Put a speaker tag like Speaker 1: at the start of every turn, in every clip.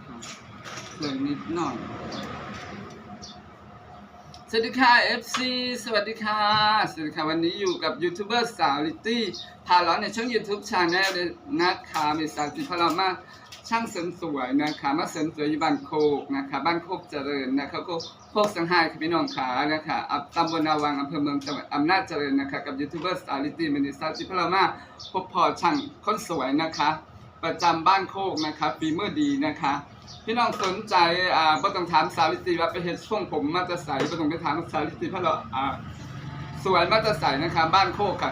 Speaker 1: ค่ะสวยนิดหน่อยสวัสดีค่ะ FC สวัสดีค่ะวันนี้อยู่กับยูทูบเบอร์สาวลิตตี้พาร้อนในช่อง YouTube Channel นะคะมีสาวจิตพลามาช่างเสริมสวยนะคะมาเสริมสวยอยู่บ้านโคกนะคะบ้านโคกเจริญนะคะโคกสังหายค่ะพี่น้องขานะคะตำบลนาวังอำเภอเมืองจังหวัดอำนาจเจริญนะคะกับยูทูบเบอร์สาวลิตตี้มีสาวจิตพลามาพบพอช่างคนสวยนะคะประจำบ้านโคกนะคะฝีมือดีนะคะพี่น้องสนใจบ่ต้องถามสาวลิตตี้ว่าไปเฮ็ดช่วงผมมาจะใส่บ่ต้องไปถามสาวลิตตี้เพราะเราสวยมาจะใส่นะคะบ้านโคกค่ะ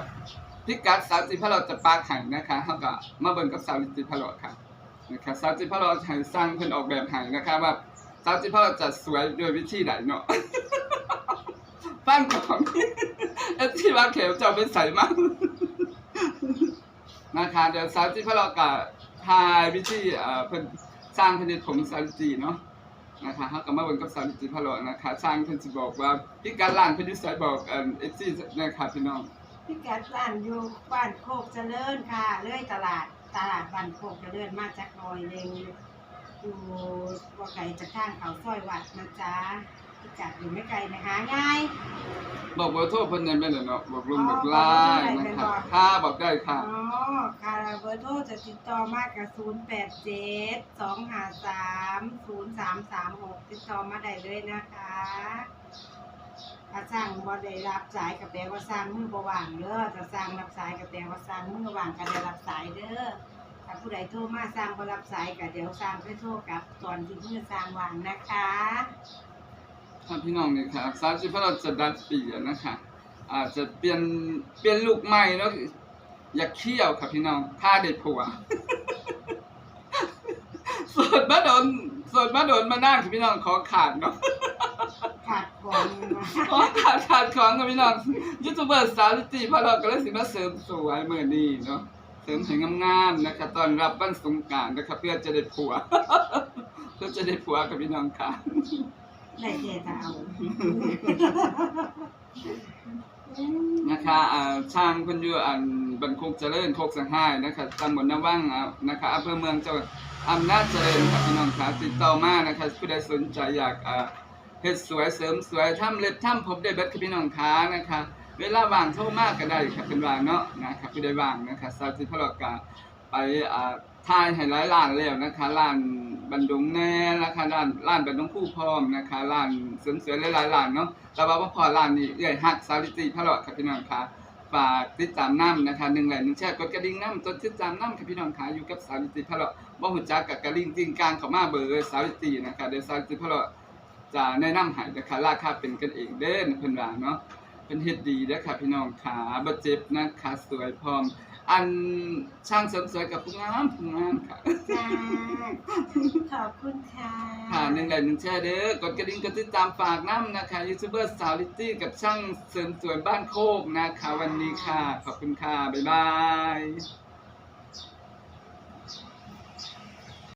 Speaker 1: พิกัดสาวลิตตี้เพราะเราจะปากไห้นะคะเฮาก็มาเบิ่งกับสาวลิตตี้เพราะเราค่ะนะคะสาวลิตตี้เพราะเราให้สร้างเพิ่นออกแบบให้นะคะว่าสาวลิตตี้เพราะเราจะสวยโดยวิธีใดเนาะ ฟังของที่ว่าเข็มจะไปใส่มานะคะเดี๋ยวสาวลิตตี้เพราะเราก็ทายวิธีเพิ่นสร้างผลิตผมสาวลิตตี้เนาะนะคะเฮาก็มาเบิ่งกับสาวลิตตี้เพราะเรานะคะช่างเพิ่นสิบอกว่าพิกัดร้านเพิ่นอยู่ไสบอกFC นะคะพี่น้อง
Speaker 2: พิกัดร้านอยู่บ้านโคกเจริญค่ะเลยตลาดบ้านโคกเจริญมาจากหน่อยนึงอยู่บ่ไกลจากทางเขาซอยวัดนะจ๊ะพิกัดอยู่ไม่ไกลนะคะง่าย
Speaker 1: บอกเบอร์โทรเพิ่นได้แม่นเนาะบอกลงบอกไลน์นะคะค่ะบอกได้ค่ะ
Speaker 2: อ๋อค่ะเบอร์โทรจะติดต่อมากับ087-253-0336ติดต่อมาได้เลยนะคะถ้าสร้างบ่ได้รับสายก็แปลว่าสร้างมือบ่ว่างเด้อถ้าสร้างรับสายก็แปลว่าสร้างมือว่างก็ได้รับสายเด้อถ้าผู้ใดโทรมาสร้างบ่รับสายก็เดี๋ยวสร้างไปโทรกลับตอนที่มือสร้างว่างนะคะ
Speaker 1: ถ้าพี่น้องนี่ค่ะสาวจิตเพราะเราจะดัดเปลี่ยนนะคะอาจจะเปลี่ยนลุคใหม่แล้วอยากเที่ยวค่ะพี่น้องถ้าได้ผัวโสดมาโดนมานั่งค่ะพี่น้องขอขาดเนาะ
Speaker 2: ขาดของ
Speaker 1: ขาดของกับพี่น้องยูทูบเบอร์สาวลิตตี้เพราะเราก็เลยสิมาเสริมสวยมื้อนี้เนาะเสริมให้งามๆนะคะตอนรับวันสงกรานต์นะคะเพื่อจะได้ผัวกับพี่น้องค่ะ
Speaker 2: ได้เจตเอา
Speaker 1: นะคะช่างเพิ่นอยู่บ้านโคกเจริญโคกสังหายนะคะตำบลนาวังนะคะอำเภอเมืองจังหวัดอำนาจเจริญค่ะพี่น้องค่ะติดต่อมานะคะผู้ใดสนใจอยากเฮ็ดสวยเสริมสวยทำเล็บทำผมได้เบิดค่ะพี่น้องค่ะนะคะเวลาว่างโทรมาก็ได้ค่ะเป็นว่าเนาะนะคะผู้ใดว่างนะคะสาวจิตพลอกะไปถ่ายให้หลายร้านแล้วนะคะร้านบันดงแน่นะคะร้านบันดงคู่พร้อมนะคะร้านเสริมสวยหลายๆร้านเนาะแต่ว่าบ่พอร้านนี้เอื้อยฮักสาวลิตตี้พลอค่ะพี่น้องค่ะฝากติดตามนำนะคะ1ไลค์1แชร์กดกระดิ่งนำกดติดตามนำค่ะพี่น้องค่ะอยู่กับสาวลิตตี้พลอบ่ฮู้จักกับกระดิ่งจริงกลางเข้ามาเบอร์สาวลิตตี้นะคะเดี๋ยวสาวลิตตี้พลอจะแนะนำให้นะคะราคาเป็นกันเองเด้อเพิ่นว่าเนาะเป็นเฮ็ดดีเด้อค่ะพี่น้องค่ะบ่เจ็บนะคะสวยพร้อมอันช่างเสริมสวยกับผู้งามค่ะ
Speaker 2: จ้าขอบคุณค่ะ
Speaker 1: ค่ะ1ไลค์1แชร์เด้อกดกระดิ่งกดติดตามฝากนำนะคะยูทูบเบอร์สาวลิตตี้กับช่างเสริมสวยบ้านโคกนะคะวันนี้ค่ะขอบคุณค่ะบ๊ายบาย